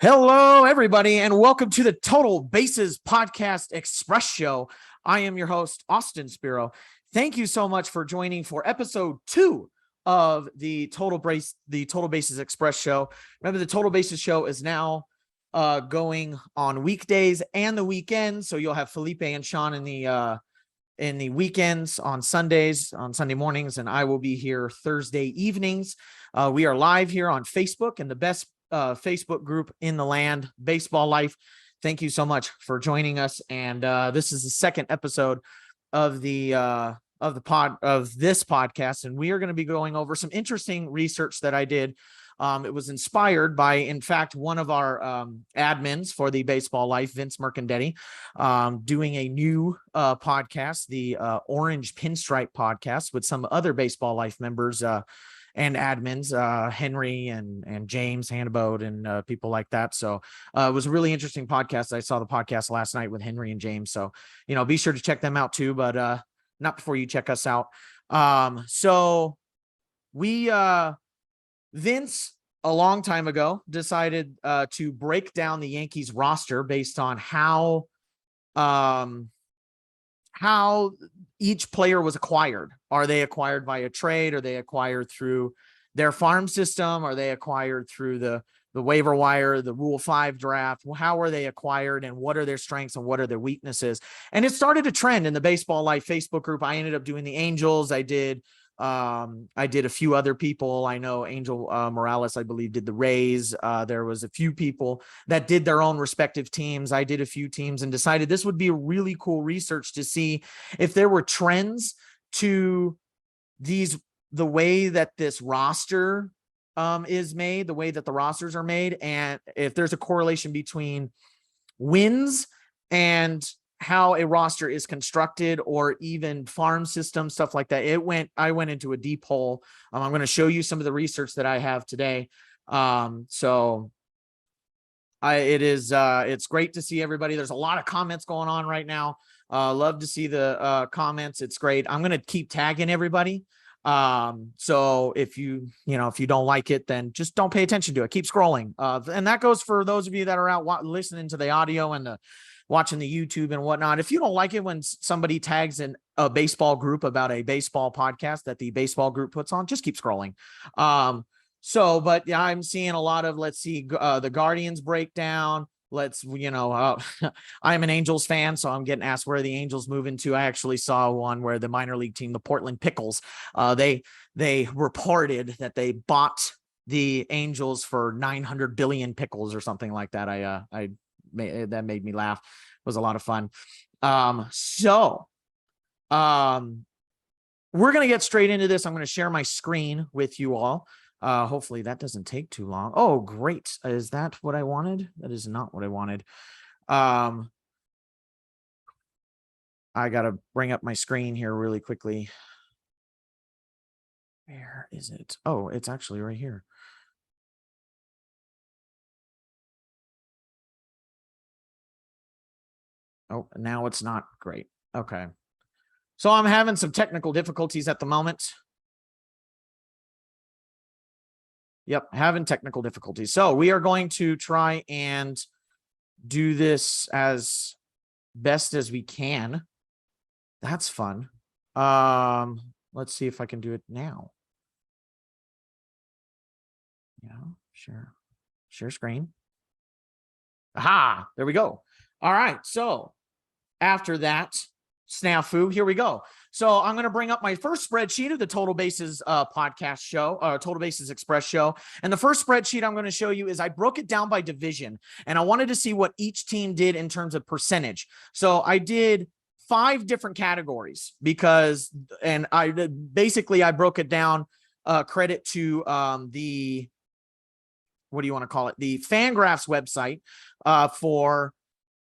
Hello, everybody, and welcome to the Total Bases Podcast Express Show. I am your host, Austin Spiro. Thank you so much for joining for episode 2 of the Total Bases Express Show. Remember, the Total Bases Show is now going on weekdays and the weekends, so you'll have Felipe and Sean in the weekends, on Sundays, on Sunday mornings, and I will be here Thursday evenings. We are live here on Facebook, and the best Facebook group in the land, Baseball Life. Thank you so much for joining us. And this is the second episode of this podcast, and we are going to be going over some interesting research that I did. It was inspired by, in fact, one of our admins for the Baseball Life, Vince Mercandetti, doing a new podcast, the Orange Pinstripe podcast, with some other Baseball Life members and admins, Henry and James Hannibode and people like that. So it was a really interesting podcast. I saw the podcast last night with Henry and James. So, be sure to check them out too, but not before you check us out. So we, Vince, a long time ago, decided to break down the Yankees roster based on how each player was acquired. Are they acquired via trade? Are they acquired through their farm system? Are they acquired through the waiver wire, the Rule 5 draft? How are they acquired, and what are their strengths and what are their weaknesses? And it started a trend in the Baseball Life Facebook group. I ended up doing the Angels. I did a few other people. I know Angel Morales, I believe, did the Rays. There was a few people that did their own respective teams. I did a few teams and decided this would be a really cool research to see if there were trends to the way that this roster is made, the way that the rosters are made, and if there's a correlation between wins and how a roster is constructed, or even farm system, stuff like that. I went into a deep hole. I'm going to show you some of the research that I have today. It's great to see everybody. There's a lot of comments going on right now. Love to see the comments. It's great. I'm going to keep tagging everybody. So if you don't like it, then just don't pay attention to it. Keep scrolling. And that goes for those of you that are out listening to the audio and watching the YouTube and whatnot. If you don't like it when somebody tags in a baseball group about a baseball podcast that the baseball group puts on, just keep scrolling. But yeah, I'm seeing a lot of, let's see, the Guardians breakdown. I'm an Angels fan, so I'm getting asked where the Angels moving to. I actually saw one where the minor league team, the Portland Pickles, they reported that they bought the Angels for 900 billion pickles or something like that. That made me laugh. It was a lot of fun. We're going to get straight into this. I'm going to share my screen with you all. Hopefully that doesn't take too long. Oh, great. Is that what I wanted? That is not what I wanted. I got to bring up my screen here really quickly. Where is it? Oh, it's actually right here. Oh, now it's not great. Okay. So I'm having some technical difficulties at the moment. Yep, having technical difficulties. So we are going to try and do this as best as we can. That's fun. Let's see if I can do it now. Yeah, sure. Share screen. Aha, there we go. All right, so after that snafu, here we go. So I'm going to bring up my first spreadsheet of the Total Bases podcast show, Total Bases Express show. And the first spreadsheet I'm going to show you is I broke it down by division, and I wanted to see what each team did in terms of percentage. So I did 5 different categories I broke it down, credit to the, what do you want to call it? The Fangraphs website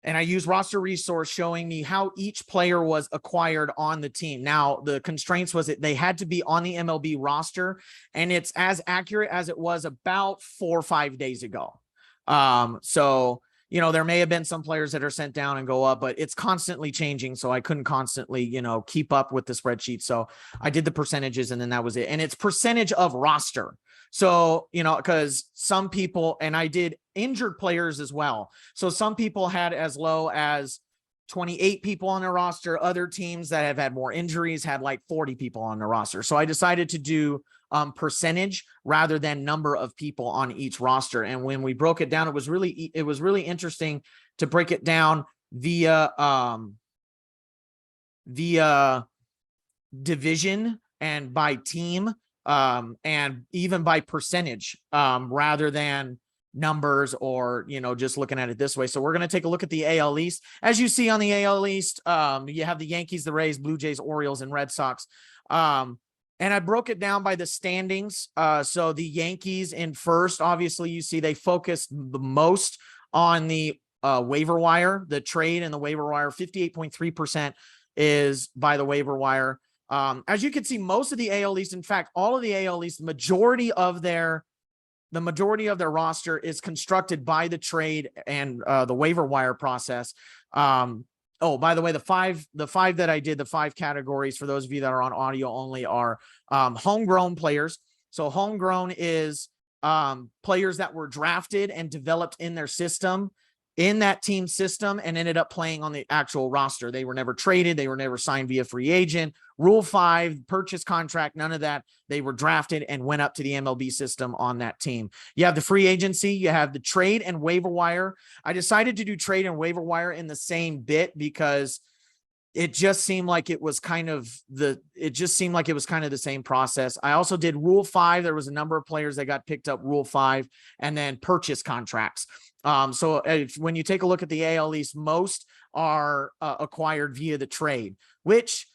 and I use roster resource showing me how each player was acquired on the team. Now, the constraints was that they had to be on the MLB roster, and it's as accurate as it was about 4 or 5 days ago. So there may have been some players that are sent down and go up, but it's constantly changing. So I couldn't constantly, keep up with the spreadsheet. So I did the percentages and then that was it. And it's percentage of roster. So, because some people, and I did injured players as well. So some people had as low as 28 people on their roster. Other teams that have had more injuries had like 40 people on their roster. So I decided to do percentage rather than number of people on each roster. And when we broke it down, it was really interesting to break it down via division and by team, and even by percentage, rather than numbers or, just looking at it this way. So we're going to take a look at the AL East. As you see on the AL East, you have the Yankees, the Rays, Blue Jays, Orioles, and Red Sox. And I broke it down by the standings. So the Yankees in first, obviously you see they focused the most on the waiver wire, the trade and the waiver wire. 58.3% is by the waiver wire. As you can see, most of the AL East, in fact, all of the AL East, the majority of their roster is constructed by the trade and the waiver wire process. Oh, by the way, the five that I did, the 5 categories for those of you that are on audio only are homegrown players. So homegrown is players that were drafted and developed in their system, in that team system, and ended up playing on the actual roster. They were never traded. They were never signed via free agent, Rule 5, purchase contract, none of that. They were drafted and went up to the MLB system on that team. You have the free agency, you have the trade and waiver wire. I decided to do trade and waiver wire in the same bit because it just seemed like it was kind of the same process. I also did Rule 5. There was a number of players that got picked up Rule 5 and then purchase contracts. So when you take a look at the AL East, most are acquired via the trade, which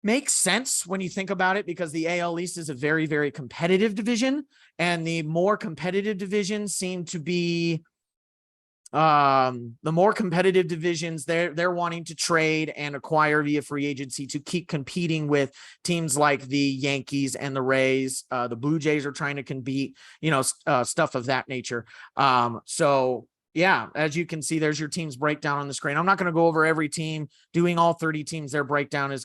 makes sense when you think about it, because the AL East is a very, very competitive division, and the more competitive divisions seem to be the more competitive divisions, they're wanting to trade and acquire via free agency to keep competing with teams like the Yankees and the Rays. The Blue Jays are trying to compete, stuff of that nature. So yeah, as you can see, there's your team's breakdown on the screen. I'm not going to go over every team. Doing all 30 teams, their breakdown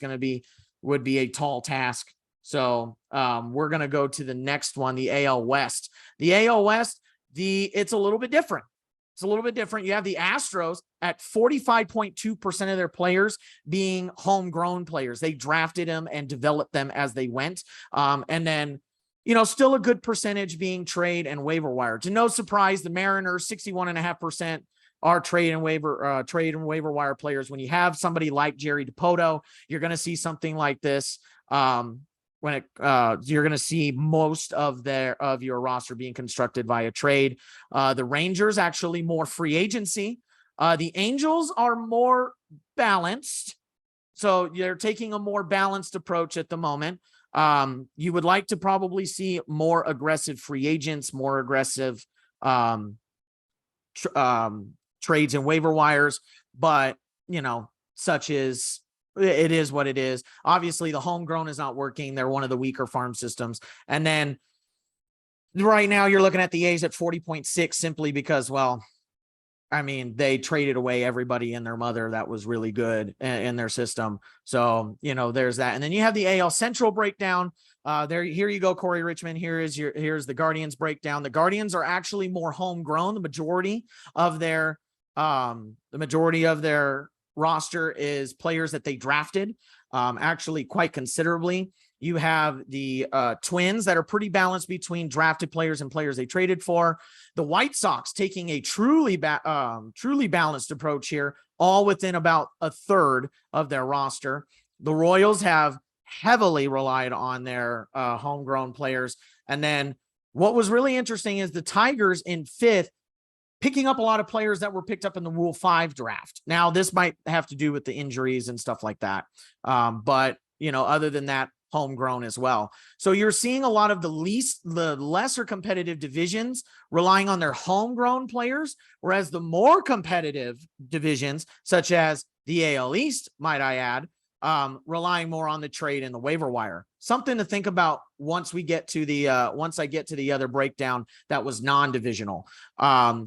would be a tall task. So we're going to go to the next one, the AL West. The AL West, it's a little bit different. It's a little bit different. You have the Astros at 45.2% of their players being homegrown players. They drafted them and developed them as they went. And then, still a good percentage being trade and waiver wire. To no surprise, the Mariners, 61.5% are trade and waiver wire players. When you have somebody like Jerry DiPoto, you're going to see something like this. You're going to see most of your roster being constructed via trade. The Rangers actually more free agency. The Angels are more balanced. So they're taking a more balanced approach at the moment. You would like to probably see more aggressive free agents, more aggressive trades and waiver wires, but such is it is what it is. Obviously, the homegrown is not working. They're one of the weaker farm systems. And then right now you're looking at the A's at 40.6 simply because, they traded away everybody and their mother that was really good in their system. So, there's that. And then you have the AL Central breakdown. Here you go, Corey Richmond. Here's the Guardians breakdown. The Guardians are actually more homegrown. The majority of their roster is players that they drafted, actually quite considerably. You have the Twins that are pretty balanced between drafted players and players they traded for. The White Sox taking a truly balanced approach here, all within about a third of their roster. The Royals have heavily relied on their homegrown players. And then what was really interesting is the Tigers in fifth, picking up a lot of players that were picked up in the Rule 5 draft. Now, this might have to do with the injuries and stuff like that. But, other than that, homegrown as well. So you're seeing a lot of the lesser competitive divisions relying on their homegrown players, whereas the more competitive divisions, such as the AL East, might I add, relying more on the trade and the waiver wire. Something to think about once we get to the once I get to the other breakdown that was non-divisional.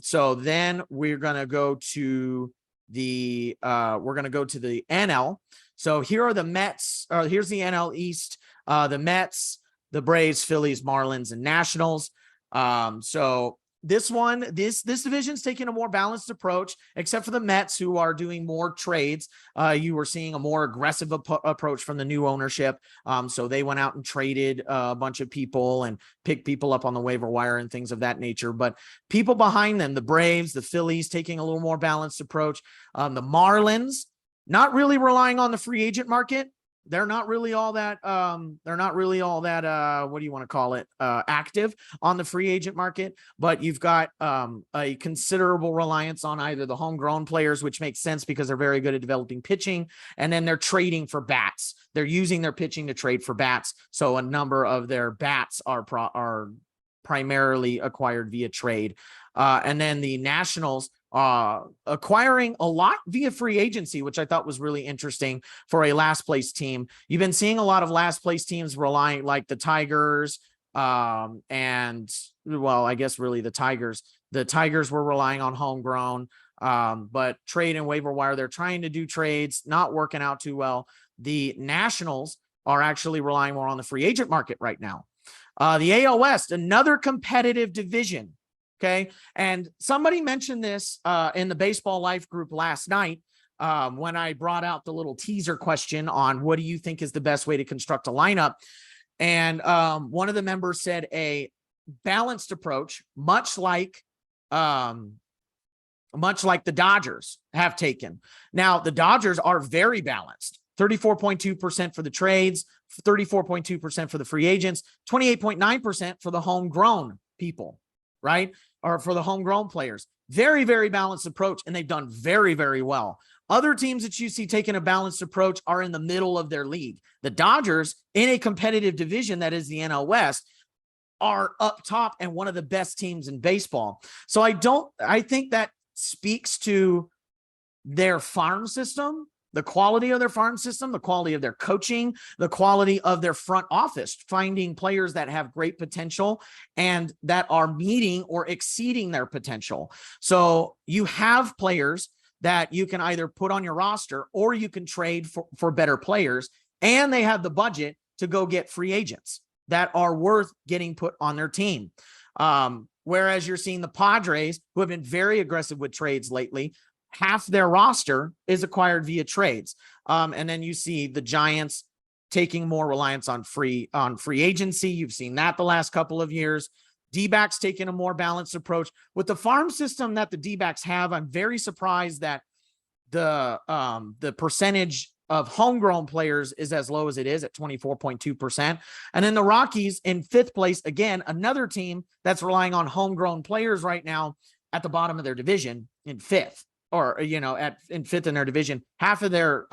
So then we're gonna go to the NL. So here are the Mets. Here's the NL East. The Mets, the Braves, Phillies, Marlins, and Nationals. So this division's taking a more balanced approach, except for the Mets, who are doing more trades. You were seeing a more aggressive approach from the new ownership. So they went out and traded a bunch of people and picked people up on the waiver wire and things of that nature. But people behind them, the Braves, the Phillies, taking a little more balanced approach. The Marlins, not really relying on the free agent market. They're not really all that, what do you want to call it? Active on the free agent market, but you've got a considerable reliance on either the homegrown players, which makes sense because they're very good at developing pitching. And then they're trading for bats. They're using their pitching to trade for bats. So a number of their bats are primarily acquired via trade. And then the Nationals, acquiring a lot via free agency, which I thought was really interesting for a last place team. You've been seeing a lot of last place teams relying, like the Tigers, and well, I guess really the Tigers were relying on homegrown, but trade and waiver wire, they're trying to do trades, not working out too well. The Nationals are actually relying more on the free agent market right now. The AL West, another competitive division. Okay. And somebody mentioned this in the Baseball Life group last night when I brought out the little teaser question on what do you think is the best way to construct a lineup. And one of the members said a balanced approach, much like the Dodgers have taken. Now, the Dodgers are very balanced. 34.2% for the trades, 34.2% for the free agents, 28.9% for the homegrown people, right? Or for the homegrown players. Very, very balanced approach, and they've done very, very well. Other teams that you see taking a balanced approach are in the middle of their league. The Dodgers, in a competitive division that is the NL West, are up top and one of the best teams in baseball. So I think that speaks to their farm system, the quality of their farm system, the quality of their coaching, the quality of their front office, finding players that have great potential and that are meeting or exceeding their potential. So you have players that you can either put on your roster or you can trade for better players, and they have the budget to go get free agents that are worth getting put on their team. Whereas you're seeing the Padres, who have been very aggressive with trades lately, half their roster is acquired via trades. And then you see the Giants taking more reliance on free agency. You've seen that the last couple of years. D-backs taking a more balanced approach. With the farm system that the D-backs have, I'm very surprised that the percentage of homegrown players is as low as it is at 24.2%. And then the Rockies in fifth place, again, another team that's relying on homegrown players right now at the bottom of their division in fifth. Or, in fifth in their division, half of their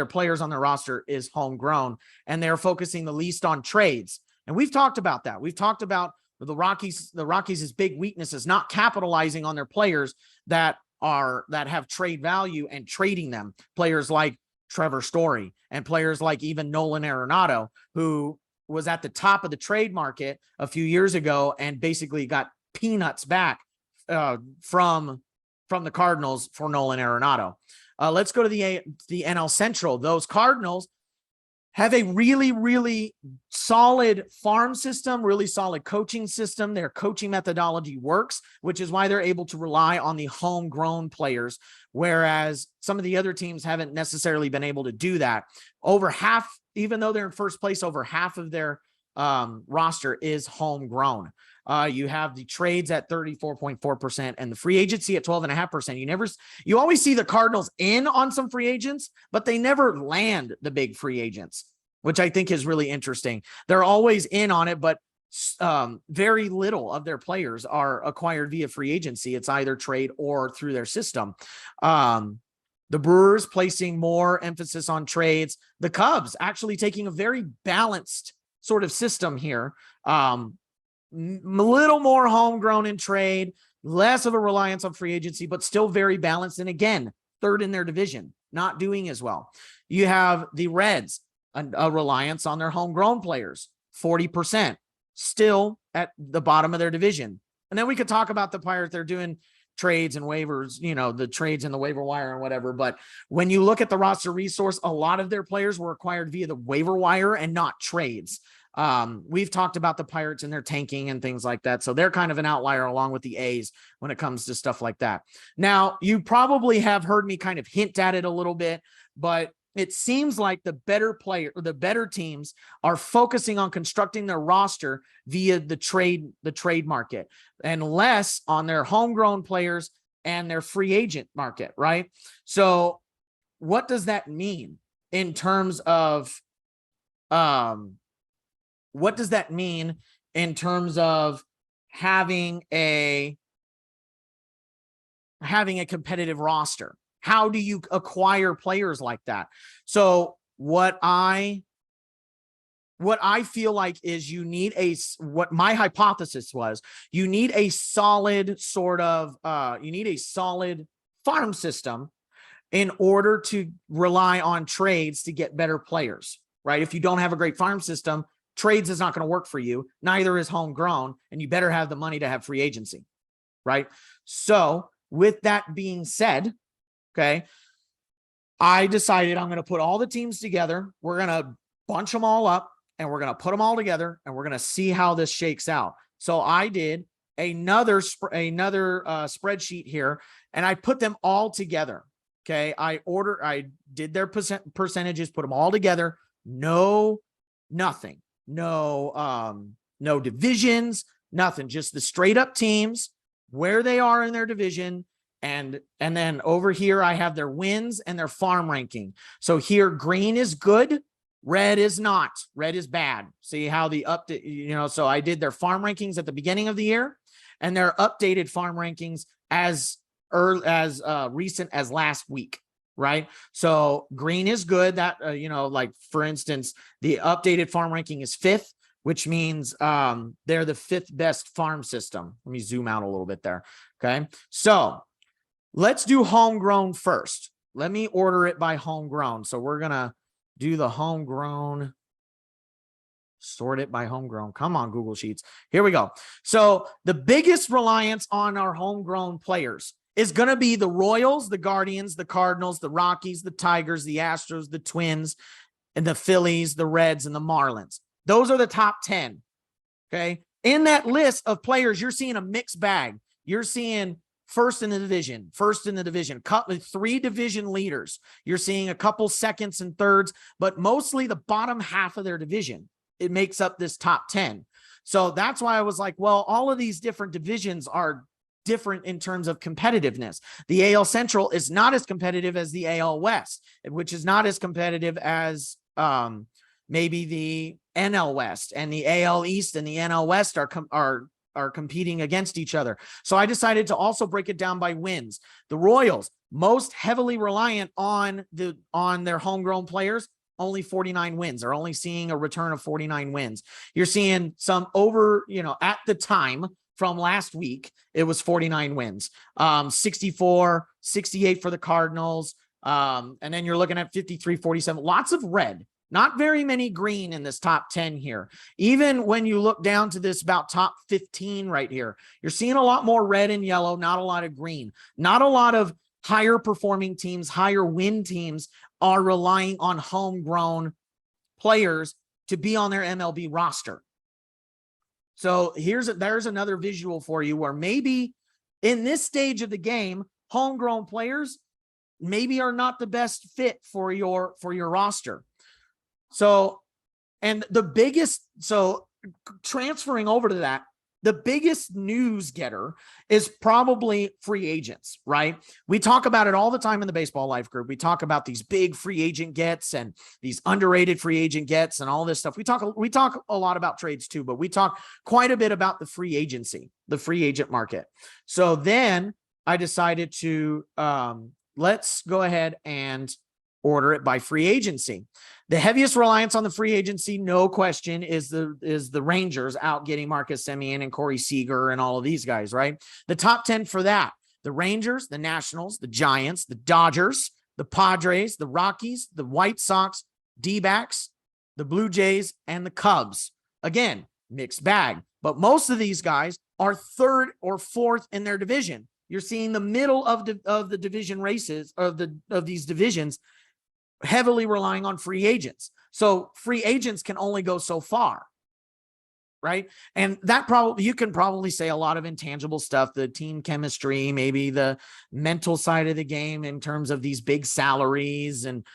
players on their roster is homegrown, and they're focusing the least on trades. And we've talked about that. We've talked about the Rockies' big weakness is not capitalizing on their players that have trade value and trading them. Players like Trevor Story and players like even Nolan Arenado, who was at the top of the trade market a few years ago and basically got peanuts back from the Cardinals for Nolan Arenado. Let's go to the NL Central. Those Cardinals have a really, really solid farm system, really solid coaching system. Their coaching methodology works, which is why they're able to rely on the homegrown players, whereas some of the other teams haven't necessarily been able to do that. Over half, even though they're in first place, over half of their roster is homegrown. You have the trades at 34.4% and the free agency at 12.5%. You always see the Cardinals in on some free agents, but they never land the big free agents, which I think is really interesting. They're always in on it, but very little of their players are acquired via free agency. It's either trade or through their system. The Brewers placing more emphasis on trades. The Cubs actually taking a very balanced sort of system here. A little more homegrown in trade, less of a reliance on free agency, but still very balanced. And again, third in their division. not doing as well. You have the Reds, a reliance on their homegrown players, 40%, still at the bottom of their division. And then we could talk about the Pirates. They're doing trades and waivers, the trades in the waiver wire and whatever. But when you look at the roster resource, a lot of their players were acquired via the waiver wire and not trades. We've talked about the Pirates and their tanking and things like that. So they're kind of an outlier along with the A's when it comes to stuff like that. Now, you probably have heard me kind of hint at it a little bit, but it seems like the better teams are focusing on constructing their roster via the trade market and less on their homegrown players and their free agent market, right? So what does that mean in terms of, having a competitive roster? How do you acquire players like that? So what I feel like is what my hypothesis was, you need a solid farm system in order to rely on trades to get better players, right? If you don't have a great farm system, trades is not going to work for you. Neither is homegrown, and you better have the money to have free agency, right? So with that being said, okay, I decided I'm going to put all the teams together. We're going to bunch them all up and we're going to put them all together and we're going to see how this shakes out. So I did another spreadsheet here and I put them all together. Okay. I did their percentages, put them all together. No divisions, nothing, just the straight up teams, where they are in their division. And then over here, I have their wins and their farm ranking. So here, green is good. Red is not. Red is bad. See how the update, so I did their farm rankings at the beginning of the year and their updated farm rankings as recent as last week, right? So green is good. That, like for instance, the updated farm ranking is 5th, which means they're the 5th best farm system. Let me zoom out a little bit there. Okay. So let's do homegrown first. Let me order it by homegrown. So we're going to do the homegrown, sort it by homegrown. Come on, Google Sheets. Here we go. So the biggest reliance on our homegrown players is going to be the Royals, the Guardians, the Cardinals, the Rockies, the Tigers, the Astros, the Twins, and the Phillies, the Reds, and the Marlins. Those are the top 10. Okay. In that list of players, you're seeing a mixed bag. You're seeing first in the division, 3 division leaders. You're seeing a couple seconds and thirds, but mostly the bottom half of their division. It makes up this top 10. So that's why I was like, well, all of these different divisions are different in terms of competitiveness. The AL Central is not as competitive as the AL West, which is not as competitive as maybe the NL West, and the AL East and the NL West are competing against each other. So I decided to also break it down by wins. The Royals, most heavily reliant on their homegrown players, only 49 wins. They're only seeing a return of 49 wins. You're seeing some at the time from last week, it was 49 wins, 64, 68 for the Cardinals. And then you're looking at 53, 47, lots of red. Not very many green in this top 10 here. Even when you look down to this about top 15 right here, you're seeing a lot more red and yellow, not a lot of green. Not a lot of higher performing teams, higher win teams are relying on homegrown players to be on their MLB roster. So there's another visual for you where maybe in this stage of the game, homegrown players maybe are not the best fit for your roster. So transferring over to that, the biggest news getter is probably free agents, right? We talk about it all the time in the Baseball Life group. We talk about these big free agent gets and these underrated free agent gets and all this stuff. We talk a lot about trades too, but we talk quite a bit about the free agency, the free agent market. So then I decided to, let's go ahead and order it by free agency. The heaviest reliance on the free agency, no question, is the Rangers out getting Marcus Semien and Corey Seager and all of these guys, right? The top 10 for that, the Rangers, the Nationals, the Giants, the Dodgers, the Padres, the Rockies, the White Sox, D-backs, the Blue Jays, and the Cubs. Again, mixed bag, but most of these guys are third or fourth in their division. You're seeing the middle of the division races of these divisions heavily relying on free agents. So free agents can only go so far, right? And that probably, you can probably say a lot of intangible stuff, the team chemistry, maybe the mental side of the game in terms of these big salaries and,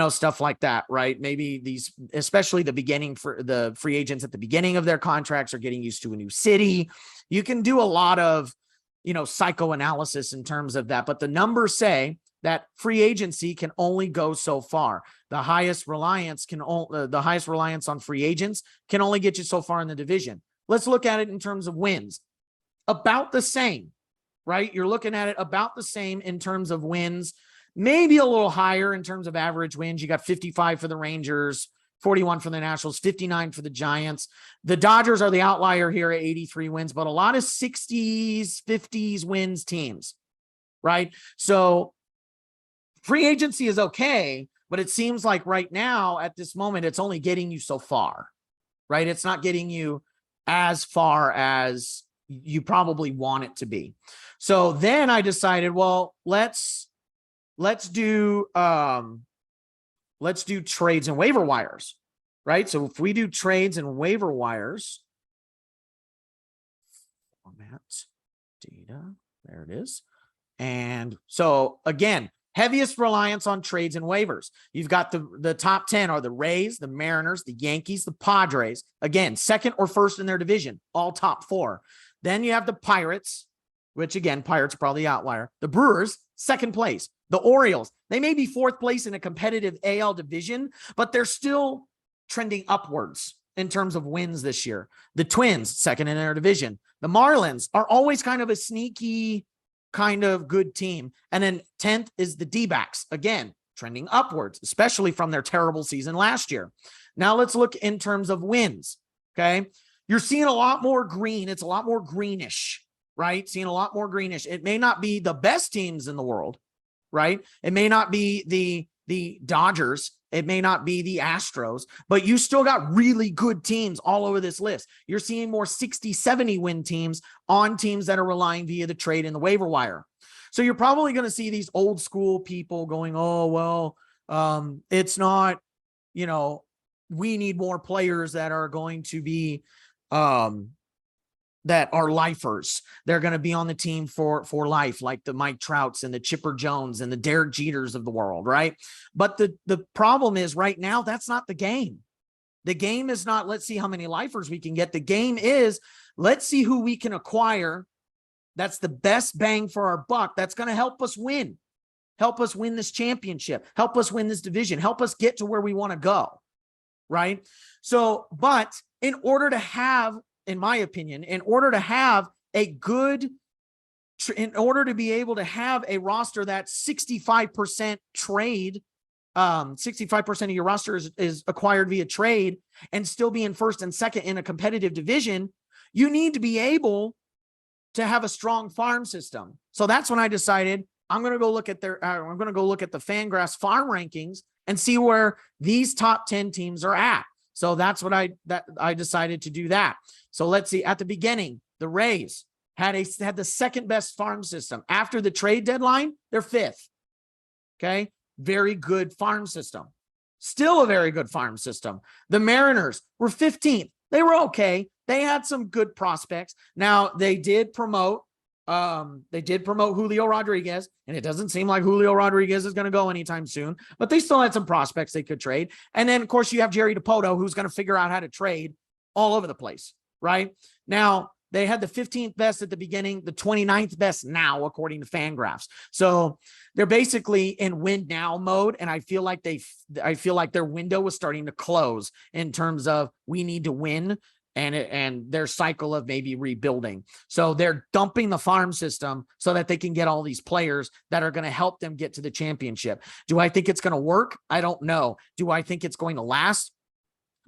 stuff like that, right? Maybe these, especially the beginning for the free agents at the beginning of their contracts are getting used to a new city. You can do a lot of, psychoanalysis in terms of that, but the numbers say that free agency can only go so far. The highest reliance on free agents can only get you so far in the division. Let's look at it in terms of wins. About the same, right? You're looking at it about the same in terms of wins, maybe a little higher in terms of average wins. You got 55 for the Rangers, 41 for the Nationals, 59 for the Giants. The Dodgers are the outlier here at 83 wins, but a lot of 60s, 50s wins teams, right? So free agency is okay, but it seems like right now at this moment, it's only getting you so far, right? It's not getting you as far as you probably want it to be. So then I decided, well, let's do trades and waiver wires, right? So if we do trades and waiver wires, format data, there it is. And so again, heaviest reliance on trades and waivers. You've got the top 10 are the Rays, the Mariners, the Yankees, the Padres. Again, second or first in their division, all top 4. Then you have the Pirates, which again, Pirates are probably the outlier. The Brewers, second place. The Orioles, they may be fourth place in a competitive AL division, but they're still trending upwards in terms of wins this year. The Twins, second in their division. The Marlins are always kind of a sneaky kind of good team. And then 10th is the D-backs, again, trending upwards, especially from their terrible season last year. Now let's look in terms of wins. Okay. You're seeing a lot more green. It's a lot more greenish, right? Seeing a lot more greenish. It may not be the best teams in the world, right? It may not be the Dodgers. It may not be the Astros, but you still got really good teams all over this list. You're seeing more 60, 70 win teams on teams that are relying via the trade and the waiver wire. So you're probably going to see these old school people going, oh, well, it's not, we need more players that are going to be, that are lifers. They're going to be on the team for life, like the Mike Trouts and the Chipper Jones and the Derek Jeters of the world, right? But the problem is right now, that's not the game. The game is not, let's see how many lifers we can get. The game is, let's see who we can acquire. That's the best bang for our buck. That's going to help us win this championship, help us win this division, help us get to where we want to go, right? So, but in order to have, in my opinion, in order to be able to have a roster that's 65% trade, 65% of your roster is acquired via trade and still be in first and second in a competitive division, you need to be able to have a strong farm system. So that's when I decided I'm going to go look at the Fangraphs farm rankings and see where these top 10 teams are at. So that's what I decided to do that. So let's see, at the beginning, the Rays had the second best farm system. After the trade deadline, they're 5th. Okay. Very good farm system. Still a very good farm system. The Mariners were 15th. They were okay. They had some good prospects. Now they did promote Julio Rodriguez, and it doesn't seem like Julio Rodriguez is going to go anytime soon, but they still had some prospects they could trade. And then of course you have Jerry DiPoto, who's going to figure out how to trade all over the place, right? Now they had the 15th best at the beginning, the 29th best now, according to Fangraphs. So they're basically in win now mode. And I feel like their window was starting to close in terms of we need to win and their cycle of maybe rebuilding. So they're dumping the farm system so that they can get all these players that are going to help them get to the championship. Do I think it's going to work? I don't know. Do I think it's going to last?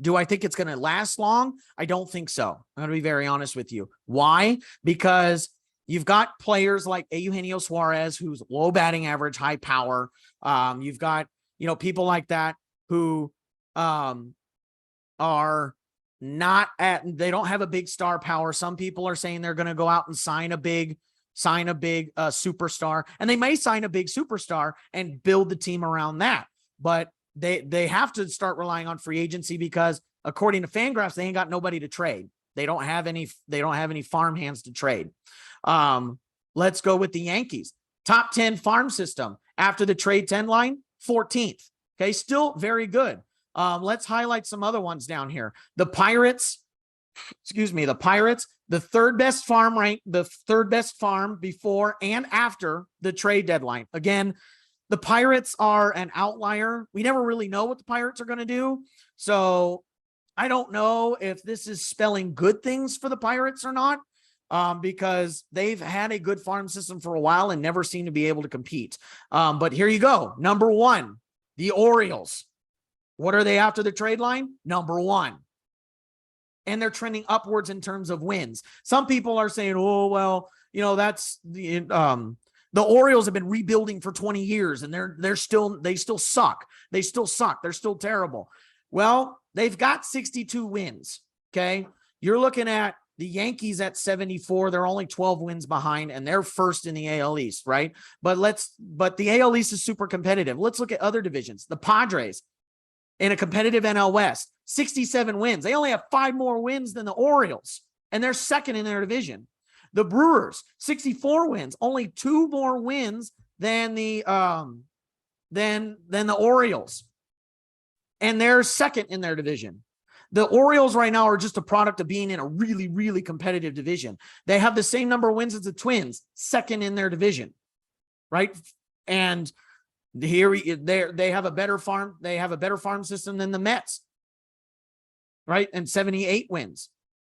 Do I think it's going to last long? I don't think so. I'm going to be very honest with you. Why? Because You've got players like Eugenio Suarez, who's low batting average, high power. You've got, people like that who are not they don't have a big star power. Some people are saying they're going to go out and sign a big superstar, and they may sign a big superstar and build the team around that. But they have to start relying on free agency because according to Fangraphs, they ain't got nobody to trade. They don't have any farm hands to trade. Let's go with the Yankees. Top 10 farm system after the trade deadline, 14th. Okay, still very good. Let's highlight some other ones down here. The Pirates, the third best farm before and after the trade deadline. Again, the Pirates are an outlier. We never really know what the Pirates are going to do. So I don't know if this is spelling good things for the Pirates or not, because they've had a good farm system for a while and never seem to be able to compete. But here you go. Number 1, the Orioles. What are they after the trade line? Number 1. And they're trending upwards in terms of wins. Some people are saying, oh, well, that's the Orioles have been rebuilding for 20 years and they still suck. They're still terrible. Well, they've got 62 wins. Okay. You're looking at the Yankees at 74. They're only 12 wins behind and they're first in the AL East, right? But the AL East is super competitive. Let's look at other divisions. The Padres in a competitive NL West, 67 wins. They only have 5 more wins than the Orioles, and they're second in their division. The Brewers, 64 wins, only 2 more wins than the Orioles, and they're second in their division. The Orioles right now are just a product of being in a really, really competitive division. They have the same number of wins as the Twins, second in their division, right? And here they have a better farm system than the Mets, right? And 78 wins.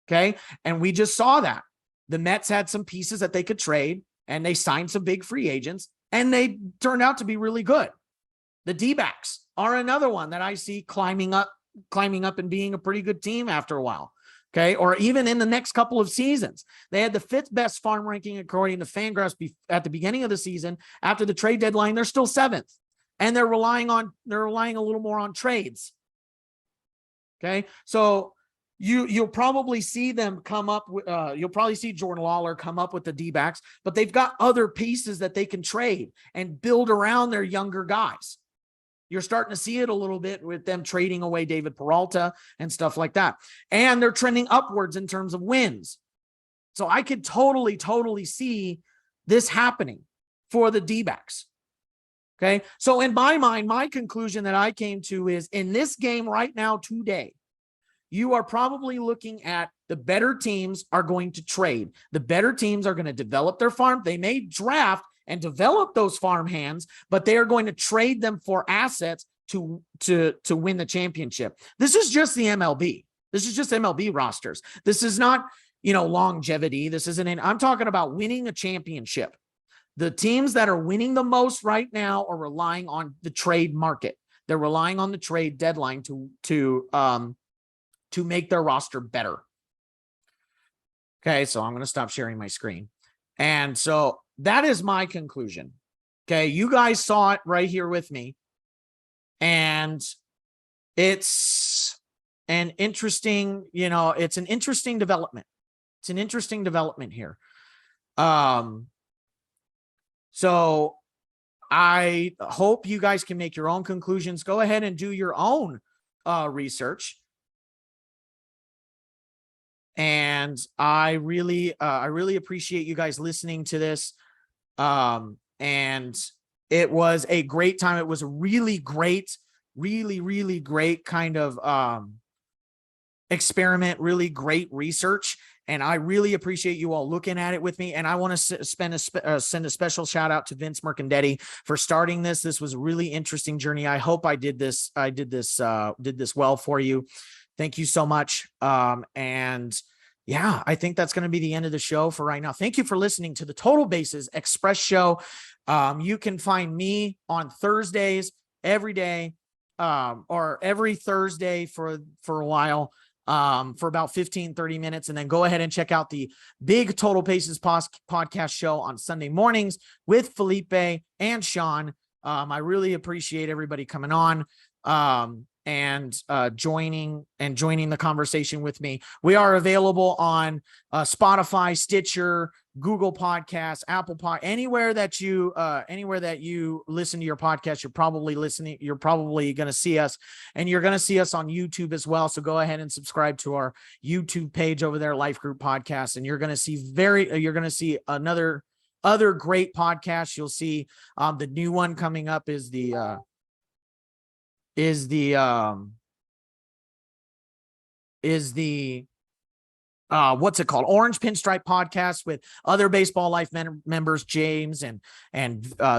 Okay. And we just saw that the Mets had some pieces that they could trade and they signed some big free agents and they turned out to be really good. The D-backs are another one that I see climbing up and being a pretty good team after a while. Okay. Or even in the next couple of seasons, they had the 5th best farm ranking according to Fangraphs at the beginning of the season. After the trade deadline, they're still 7th, and they're relying a little more on trades. Okay. So you'll probably see them come up with, you'll probably see Jordan Lawler come up with the D-backs, but they've got other pieces that they can trade and build around their younger guys. You're starting to see it a little bit with them trading away David Peralta and stuff like that. And they're trending upwards in terms of wins. So I could totally see this happening for the D-backs. Okay. So in my mind, my conclusion that I came to is in this game right now today, you are probably looking at the better teams are going to trade. The better teams are going to develop their farm. They may draft and develop those farm hands, but they are going to trade them for assets to win the championship. This is just the MLB. This is just MLB rosters. This is not, longevity. This isn't I'm talking about winning a championship. The teams that are winning the most right now are relying on the trade market. They're relying on the trade deadline to make their roster better. Okay, so I'm going to stop sharing my screen. And so that is my conclusion. Okay, you guys saw it right here with me. And it's an interesting, it's an interesting development. It's an interesting development here. So I hope you guys can make your own conclusions. Go ahead and do your own research. And I really appreciate you guys listening to this. And it was a great time. It was a really great kind of experiment, really great research. And I really appreciate you all looking at it with me. And I want to send a special shout out to Vince Mercandetti for starting this. This was a really interesting journey. I hope I did this well for you. Thank you so much. And yeah, I think that's going to be the end of the show for right now. Thank you for listening to the Total Bases Express show. You can find me on Thursdays every day, or every Thursday for a while. for about 15-30 minutes, and then go ahead and check out the Big Total Bases podcast show on Sunday mornings with Felipe and Sean. I really appreciate everybody coming on and joining the conversation with me. We are available on Spotify, Stitcher, Google Podcasts, Apple Pod, anywhere that you listen to your podcast, you're probably going to see us, and you're going to see us on YouTube as well. So go ahead and subscribe to our YouTube page over there, Life Group Podcast, and you're going to see other great podcasts. You'll see the new one coming up is the what's it called? Orange Pinstripe Podcast with other Baseball Life members, James and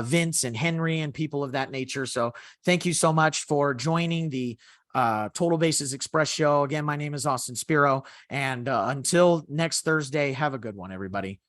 Vince and Henry and people of that nature. So thank you so much for joining the Total Bases Express show. Again, my name is Austin Spiro, and until next Thursday, have a good one, everybody.